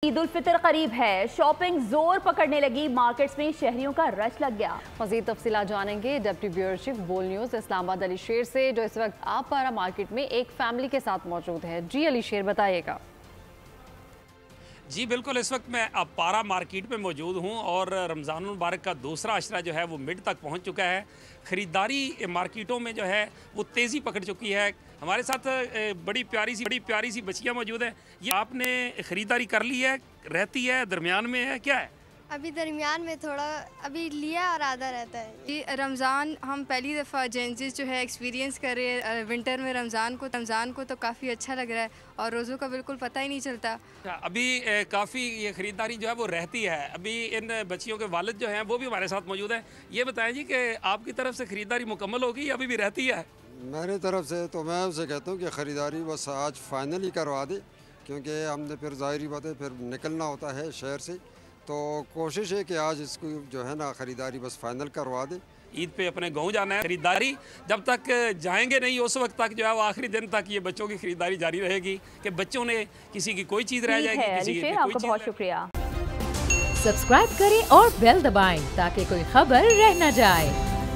ईद उल फितर करीब है, शॉपिंग जोर पकड़ने लगी, मार्केट्स में शहरियों का रश लग गया। मज़ीद तफसीलात जानेंगे डिप्टी ब्यूरो चीफ बोल न्यूज़ इस्लामाबाद अली शेर से, जो इस वक्त आप पारा मार्केट में एक फैमिली के साथ मौजूद है। जी अली शेर, बताइएगा। जी बिल्कुल, इस वक्त मैं अब पारा मार्केट में मौजूद हूँ और रमज़ान मुबारक का दूसरा अशरा जो है वो मिड तक पहुँच चुका है। ख़रीदारी मार्केटों में जो है वो तेज़ी पकड़ चुकी है। हमारे साथ बड़ी प्यारी सी बच्चियाँ मौजूद है। ये आपने ख़रीदारी कर ली है, रहती है, दरमियान में है, क्या है? अभी दरमियान में थोड़ा अभी लिया और आधा रहता है। ये रमज़ान हम पहली दफ़ा जेंजिस जो है एक्सपीरियंस कर रहे हैं विंटर में। रमज़ान को तो काफ़ी अच्छा लग रहा है और रोज़ों का बिल्कुल पता ही नहीं चलता। अभी काफ़ी ये ख़रीदारी जो है वो रहती है। अभी इन बच्चियों के वालिद जो हैं वो भी हमारे साथ मौजूद हैं। ये बताएं जी कि आपकी तरफ से ख़रीदारी मुकम्मल होगी या अभी भी रहती है? मेरी तरफ से तो मैं उसे कहता हूँ कि ख़रीदारी बस आज फाइनल ही करवा दे, क्योंकि हमने फिर ज़ाहिरी बात है फिर निकलना होता है शहर से, तो कोशिश है कि आज इसको जो है ना ख़रीदारी बस फाइनल करवा दे। ईद पे अपने गाँव जाना है, ख़रीदारी जब तक जाएंगे नहीं उस वक्त तक जो है वो आखिरी दिन तक ये बच्चों की ख़रीदारी जारी रहेगी कि बच्चों ने किसी की कोई चीज़ रह जाएगी, किसी की आपका बहुत शुक्रिया। सब्सक्राइब करें और बेल दबाएं ताकि कोई खबर रह न जाए।